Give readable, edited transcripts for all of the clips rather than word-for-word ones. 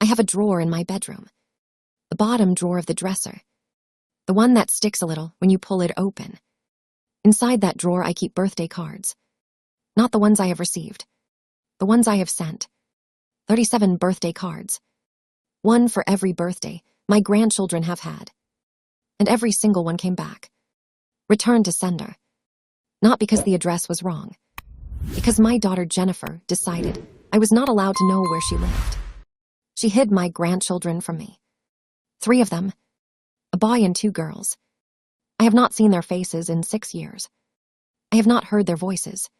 I have a drawer in my bedroom. The bottom drawer of the dresser. The one that sticks a little when you pull it open. Inside that drawer I keep birthday cards. Not the ones I have received. The ones I have sent. 37 birthday cards. One for every birthday my grandchildren have had. And every single one came back. Returned to sender. Not because the address was wrong. Because my daughter Jennifer decided I was not allowed to know where she lived. She hid my grandchildren from me. 3 of them. A boy and 2 girls. I have not seen their faces in 6 years. I have not heard their voices.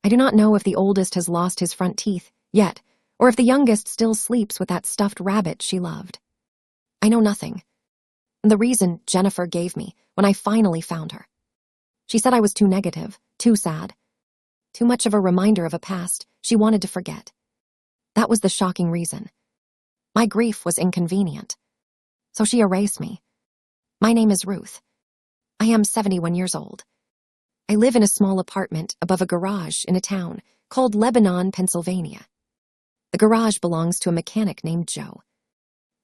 I do not know if the oldest has lost his front teeth yet, or if the youngest still sleeps with that stuffed rabbit she loved. I know nothing. And the reason Jennifer gave me when I finally found her. She said I was too negative, too sad, too much of a reminder of a past she wanted to forget. That was the shocking reason. My grief was inconvenient. So she erased me. My name is Ruth. I am 71 years old. I live in a small apartment above a garage in a town called Lebanon, Pennsylvania. The garage belongs to a mechanic named Joe.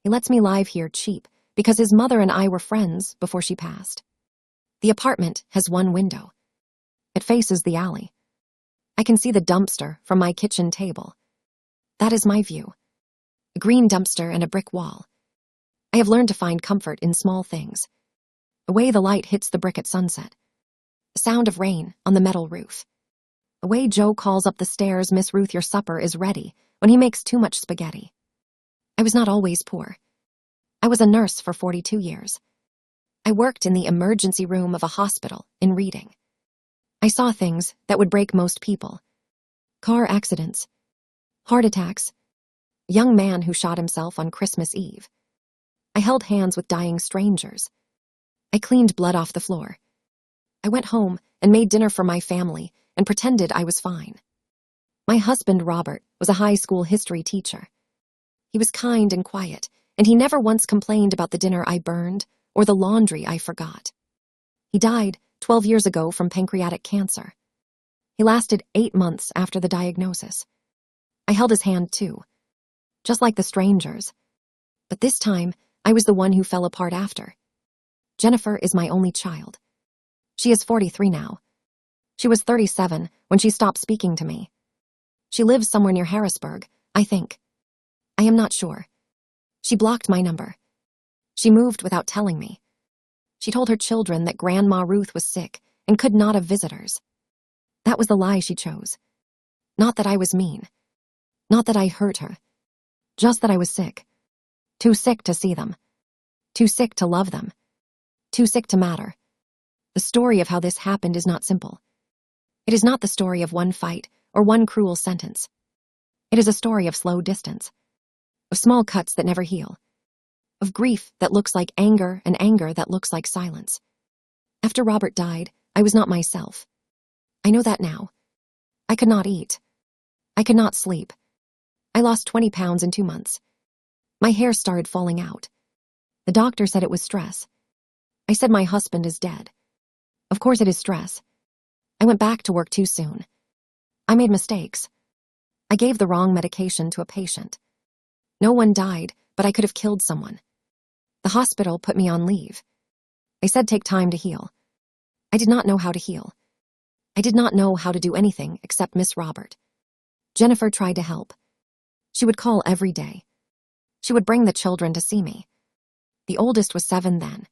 He lets me live here cheap because his mother and I were friends before she passed. The apartment has 1 window. It faces the alley. I can see the dumpster from my kitchen table. That is my view. A green dumpster and a brick wall. I have learned to find comfort in small things. The way the light hits the brick at sunset. The sound of rain on the metal roof. The way Joe calls up the stairs, "Miss Ruth, your supper is ready," when he makes too much spaghetti. I was not always poor. I was a nurse for 42 years. I worked in the emergency room of a hospital in Reading. I saw things that would break most people. Car accidents. Heart attacks. A young man who shot himself on Christmas Eve. I held hands with dying strangers. I cleaned blood off the floor. I went home and made dinner for my family and pretended I was fine. My husband, Robert, was a high school history teacher. He was kind and quiet, and he never once complained about the dinner I burned or the laundry I forgot. He died 12 years ago from pancreatic cancer. He lasted 8 months after the diagnosis. I held his hand too, just like the strangers. But this time, I was the one who fell apart after. Jennifer is my only child. She is 43 now. She was 37 when she stopped speaking to me. She lives somewhere near Harrisburg, I think. I am not sure. She blocked my number. She moved without telling me. She told her children that Grandma Ruth was sick and could not have visitors. That was the lie she chose. Not that I was mean. Not that I hurt her. Just that I was sick. Too sick to see them. Too sick to love them. Too sick to matter. The story of how this happened is not simple. It is not the story of one fight or one cruel sentence. It is a story of slow distance, of small cuts that never heal, of grief that looks like anger and anger that looks like silence. After Robert died, I was not myself. I know that now. I could not eat. I could not sleep. I lost 20 pounds in 2 months. My hair started falling out. The doctor said it was stress. I said my husband is dead. Of course it is stress. I went back to work too soon. I made mistakes. I gave the wrong medication to a patient. No one died, but I could have killed someone. The hospital put me on leave. They said take time to heal. I did not know how to heal. I did not know how to do anything except miss Robert. Jennifer tried to help. She would call every day. She would bring the children to see me. The oldest was 7 then.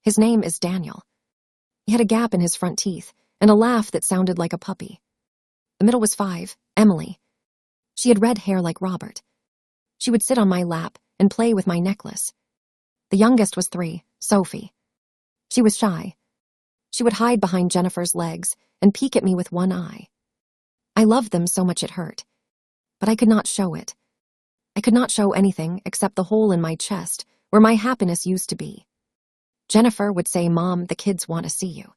His name is Daniel. He had a gap in his front teeth and a laugh that sounded like a puppy. The middle was 5, Emily. She had red hair like Robert. She would sit on my lap and play with my necklace. The youngest was 3, Sophie. She was shy. She would hide behind Jennifer's legs and peek at me with one eye. I loved them so much it hurt. But I could not show it. I could not show anything except the hole in my chest where my happiness used to be. Jennifer would say, "Mom, the kids want to see you."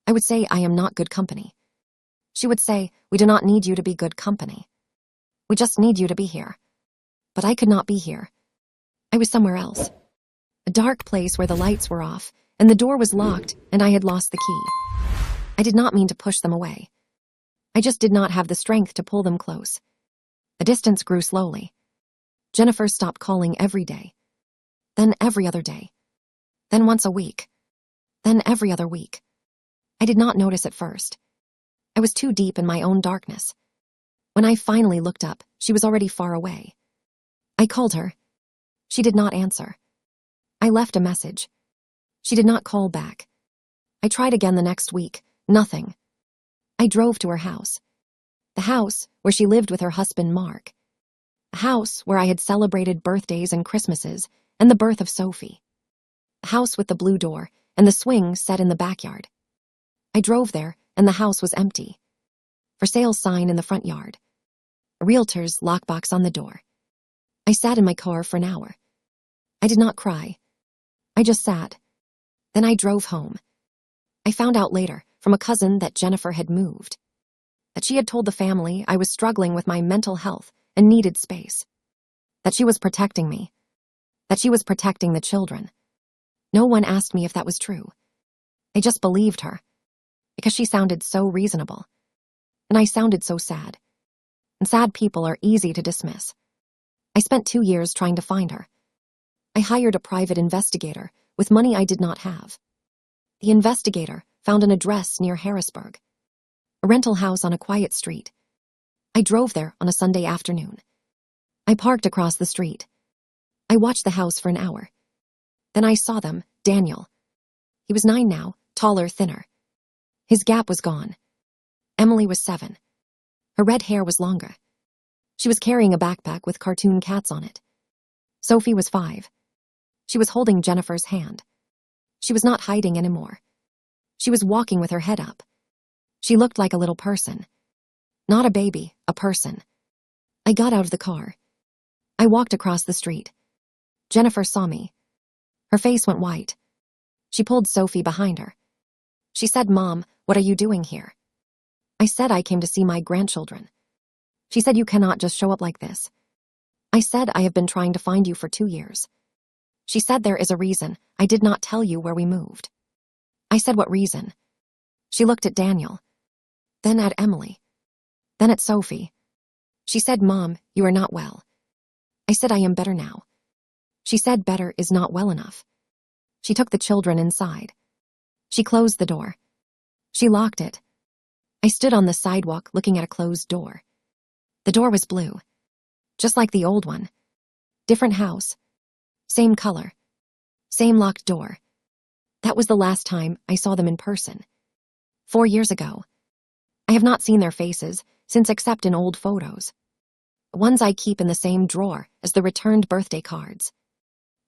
I would say, "I am not good company." She would say, "We do not need you to be good company. We just need you to be here." But I could not be here. I was somewhere else. A dark place where the lights were off and the door was locked and I had lost the key. I did not mean to push them away. I just did not have the strength to pull them close. The distance grew slowly. Jennifer stopped calling every day, then every other day, then once a week, then every other week. I did not notice at first. I was too deep in my own darkness. When I finally looked up, she was already far away. I called her. She did not answer. I left a message. She did not call back. I tried again the next week. Nothing. I drove to her house. The house where she lived with her husband, Mark. A house where I had celebrated birthdays and Christmases and the birth of Sophie. A house with the blue door and the swing set in the backyard. I drove there and the house was empty. For sale sign in the front yard. A realtor's lockbox on the door. I sat in my car for an hour. I did not cry. I just sat. Then I drove home. I found out later from a cousin that Jennifer had moved. That she had told the family I was struggling with my mental health and needed space. That she was protecting me. That she was protecting the children. No one asked me if that was true. They just believed her. Because she sounded so reasonable. And I sounded so sad. And sad people are easy to dismiss. I spent 2 years trying to find her. I hired a private investigator with money I did not have. The investigator found an address near Harrisburg, a rental house on a quiet street. I drove there on a Sunday afternoon. I parked across the street. I watched the house for an hour. Then I saw them, Daniel. He was 9 now, taller, thinner. His gap was gone. Emily was 7. Her red hair was longer. She was carrying a backpack with cartoon cats on it. Sophie was 5. She was holding Jennifer's hand. She was not hiding anymore. She was walking with her head up. She looked like a little person. Not a baby, a person. I got out of the car. I walked across the street. Jennifer saw me. Her face went white. She pulled Sophie behind her. She said, "Mom, what are you doing here?" I said I came to see my grandchildren. She said, "You cannot just show up like this." I said I have been trying to find you for 2 years. She said there is a reason I did not tell you where we moved. I said, "What reason?" She looked at Daniel, then at Emily, then at Sophie. She said, "Mom, you are not well." I said, "I am better now." She said better is not well enough. She took the children inside. She closed the door. She locked it. I stood on the sidewalk looking at a closed door. The door was blue, just like the old one. Different house. Same color. Same locked door. That was the last time I saw them in person. 4 years ago. I have not seen their faces since except in old photos. The ones I keep in the same drawer as the returned birthday cards.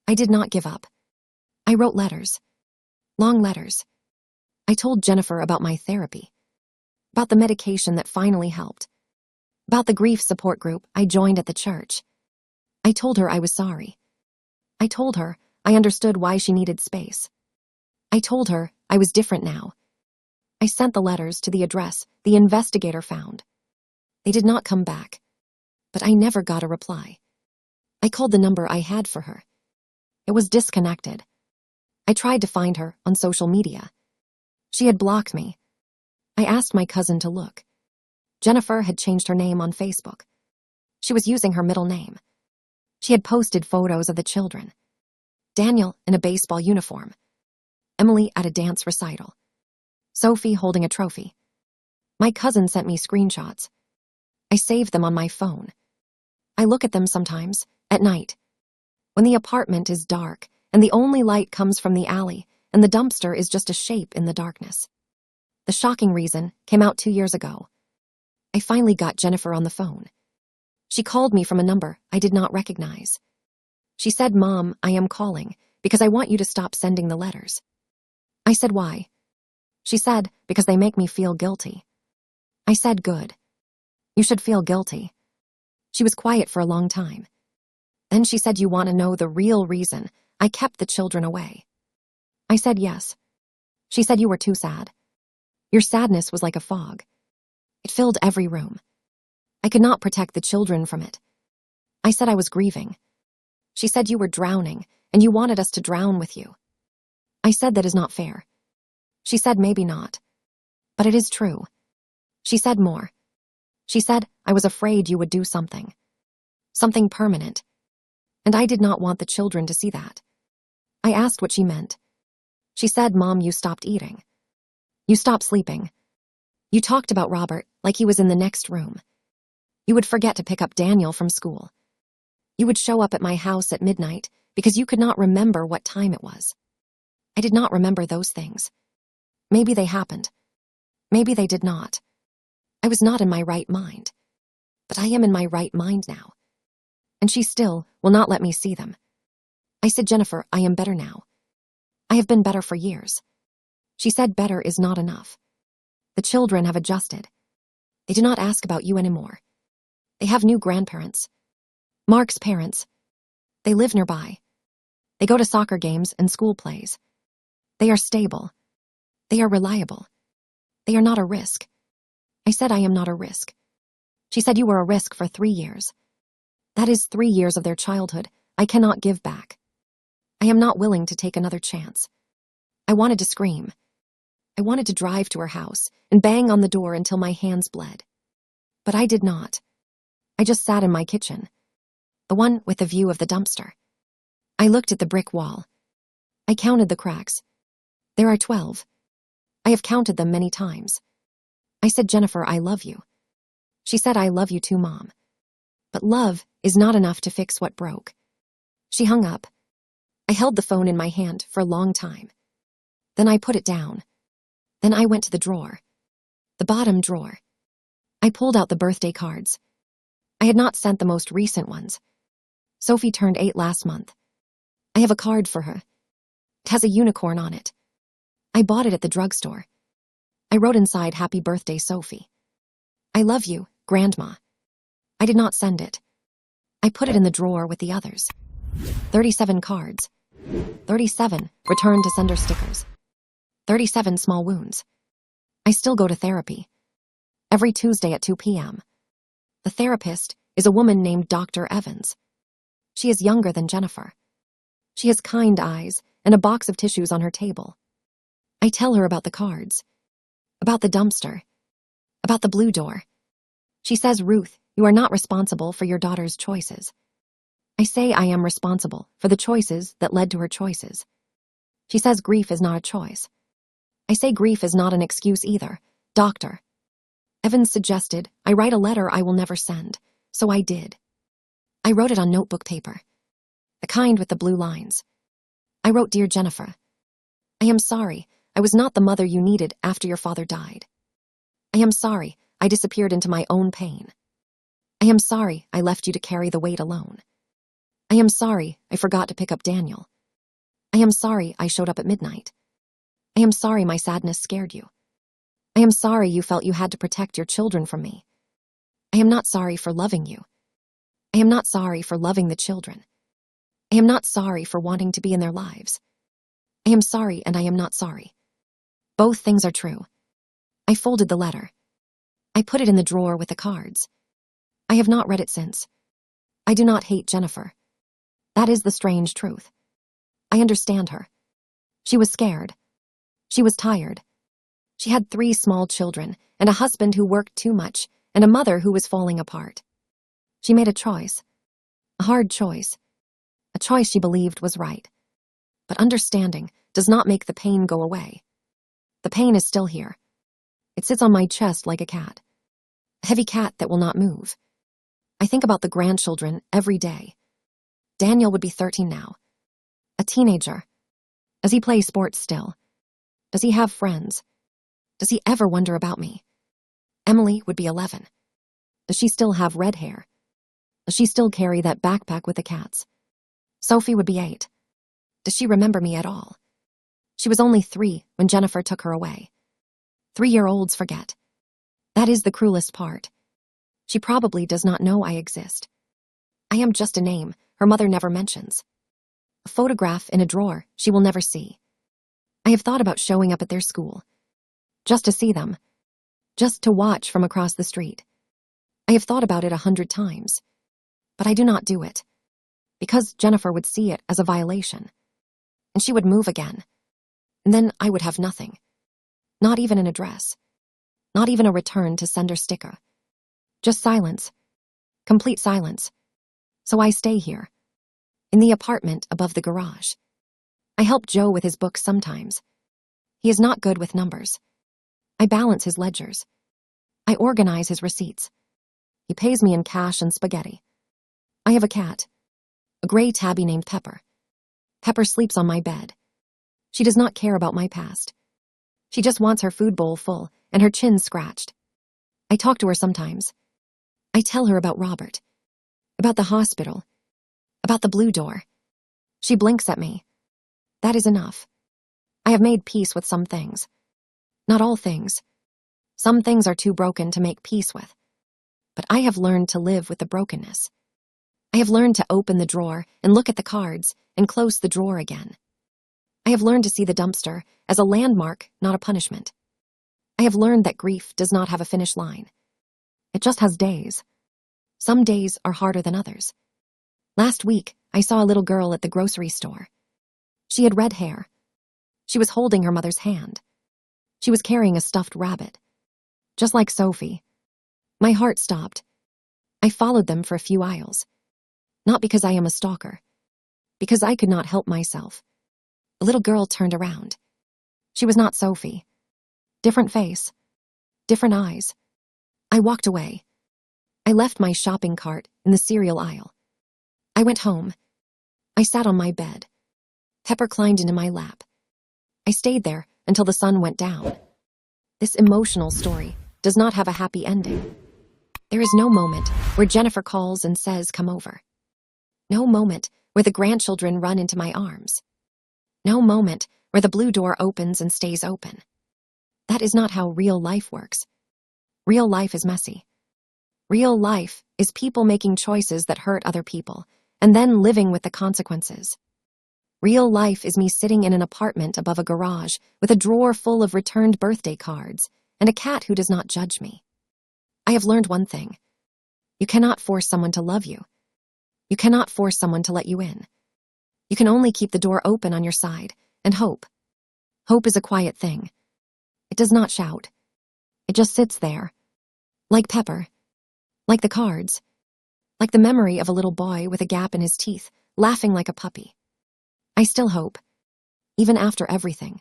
I did not give up. I wrote letters. Long letters. I told Jennifer about my therapy. About the medication that finally helped. About the grief support group I joined at the church. I told her I was sorry. I told her I understood why she needed space. I told her I was different now. I sent the letters to the address the investigator found. They did not come back, but I never got a reply. I called the number I had for her. It was disconnected. I tried to find her on social media. She had blocked me. I asked my cousin to look. Jennifer had changed her name on Facebook. She was using her middle name. She had posted photos of the children. Daniel in a baseball uniform. Emily at a dance recital. Sophie holding a trophy. My cousin sent me screenshots. I saved them on my phone. I look at them sometimes, at night. When the apartment is dark and the only light comes from the alley and the dumpster is just a shape in the darkness. The shocking reason came out 2 years ago. I finally got Jennifer on the phone. She called me from a number I did not recognize. She said, "Mom, I am calling because I want you to stop sending the letters." I said, "Why?" She said, "Because they make me feel guilty." I said, "Good. You should feel guilty." She was quiet for a long time. Then she said, "You want to know the real reason I kept the children away?" I said, "Yes." She said, "You were too sad. Your sadness was like a fog. It filled every room. I could not protect the children from it." I said I was grieving. She said, "You were drowning, and you wanted us to drown with you." I said, "That is not fair." She said, "Maybe not. But it is true." She said more. She said, "I was afraid you would do something. Something permanent. And I did not want the children to see that. I asked what she meant. She said, "Mom, you stopped eating. You stopped sleeping. You talked about Robert like he was in the next room. You would forget to pick up Daniel from school. You would show up at my house at midnight because you could not remember what time it was." I did not remember those things. Maybe they happened. Maybe they did not. I was not in my right mind. But I am in my right mind now. And she still will not let me see them. I said, "Jennifer, I am better now. I have been better for years." She said, "Better is not enough. The children have adjusted. They do not ask about you anymore. They have new grandparents. Mark's parents. They live nearby. They go to soccer games and school plays. They are stable. They are reliable. They are not a risk." I said, "I am not a risk." She said, "You were a risk for 3 years. That is 3 years of their childhood I cannot give back. I am not willing to take another chance." I wanted to scream. I wanted to drive to her house and bang on the door until my hands bled. But I did not. I just sat in my kitchen, the one with the view of the dumpster. I looked at the brick wall. I counted the cracks. There are 12. I have counted them many times. I said, "Jennifer, I love you." She said, "I love you too, Mom. But love is not enough to fix what broke." She hung up. I held the phone in my hand for a long time. Then I put it down. Then I went to the drawer. The bottom drawer. I pulled out the birthday cards. I had not sent the most recent ones. Sophie turned 8 last month. I have a card for her. It has a unicorn on it. I bought it at the drugstore. I wrote inside, "Happy birthday, Sophie. I love you, Grandma." I did not send it. I put it in the drawer with the others. 37 cards. 37 return to sender stickers. 37 small wounds. I still go to therapy. Every Tuesday at 2 p.m. The therapist is a woman named Dr. Evans. She is younger than Jennifer. She has kind eyes and a box of tissues on her table. I tell her about the cards, about the dumpster, about the blue door. She says, "Ruth, you are not responsible for your daughter's choices." I say I am responsible for the choices that led to her choices. She says grief is not a choice. I say grief is not an excuse either. "Doctor." Evans suggested I write a letter I will never send, so I did. I wrote it on notebook paper, the kind with the blue lines. I wrote, "Dear Jennifer, I am sorry I was not the mother you needed after your father died. I am sorry I disappeared into my own pain. I am sorry I left you to carry the weight alone. I am sorry I forgot to pick up Daniel. I am sorry I showed up at midnight. I am sorry my sadness scared you. I am sorry you felt you had to protect your children from me. I am not sorry for loving you. I am not sorry for loving the children. I am not sorry for wanting to be in their lives. I am sorry and I am not sorry. Both things are true." I folded the letter. I put it in the drawer with the cards. I have not read it since. I do not hate Jennifer. That is the strange truth. I understand her. She was scared. She was tired. She had 3 small children and a husband who worked too much and a mother who was falling apart. She made a choice, a hard choice, a choice she believed was right. But understanding does not make the pain go away. The pain is still here. It sits on my chest like a cat, a heavy cat that will not move. I think about the grandchildren every day. Daniel would be 13 now, a teenager. Does he play sports still? Does he have friends? Does he ever wonder about me? Emily would be 11. Does she still have red hair? Does she still carry that backpack with the cats? Sophie would be 8. Does she remember me at all? She was only 3 when Jennifer took her away. 3-year-olds forget. That is the cruelest part. She probably does not know I exist. I am just a name her mother never mentions. A photograph in a drawer she will never see. I have thought about showing up at their school, just to see them, just to watch from across the street. I have thought about it 100 times, but I do not do it, because Jennifer would see it as a violation, and she would move again, and then I would have nothing, not even an address, not even a return to sender sticker, just silence, complete silence. So I stay here. in the apartment above the garage. I help Joe with his books sometimes. He is not good with numbers. I balance his ledgers. I organize his receipts. He pays me in cash and spaghetti. I have a cat, a gray tabby named Pepper. Pepper sleeps on my bed. She does not care about my past. She just wants her food bowl full and her chin scratched. I talk to her sometimes. I tell her about Robert, about the hospital, about the blue door. She blinks at me. That is enough. I have made peace with some things. Not all things. Some things are too broken to make peace with. But I have learned to live with the brokenness. I have learned to open the drawer and look at the cards and close the drawer again. I have learned to see the dumpster as a landmark, not a punishment. I have learned that grief does not have a finish line. It just has days. Some days are harder than others. Last week, I saw a little girl at the grocery store. She had red hair. She was holding her mother's hand. She was carrying a stuffed rabbit. Just like Sophie. My heart stopped. I followed them for a few aisles. Not because I am a stalker. Because I could not help myself. The little girl turned around. She was not Sophie. Different face. Different eyes. I walked away. I left my shopping cart in the cereal aisle. I went home. I sat on my bed. Pepper climbed into my lap. I stayed there until the sun went down. This emotional story does not have a happy ending. There is no moment where Jennifer calls and says, "Come over." No moment where the grandchildren run into my arms. No moment where the blue door opens and stays open. That is not how real life works. Real life is messy. Real life is people making choices that hurt other people and then living with the consequences. Real life is me sitting in an apartment above a garage with a drawer full of returned birthday cards and a cat who does not judge me. I have learned one thing. You cannot force someone to love you. You cannot force someone to let you in. You can only keep the door open on your side and hope. Hope is a quiet thing. It does not shout. It just sits there. Like Pepper. Like the cards. Like the memory of a little boy with a gap in his teeth, laughing like a puppy. I still hope. Even after everything.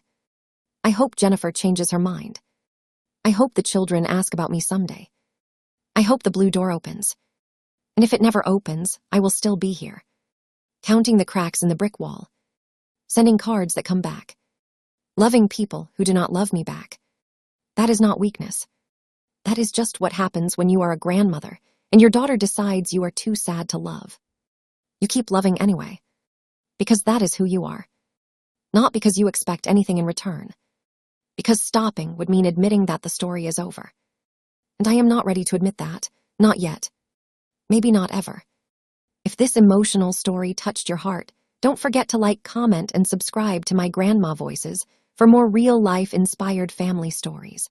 I hope Jennifer changes her mind. I hope the children ask about me someday. I hope the blue door opens. And if it never opens, I will still be here. Counting the cracks in the brick wall. Sending cards that come back. Loving people who do not love me back. That is not weakness. That is just what happens when you are a grandmother and your daughter decides you are too sad to love. You keep loving anyway. Because that is who you are. Not because you expect anything in return. Because stopping would mean admitting that the story is over. And I am not ready to admit that. Not yet. Maybe not ever. If this emotional story touched your heart, don't forget to like, comment, and subscribe to my Grandma Voices for more real-life inspired family stories.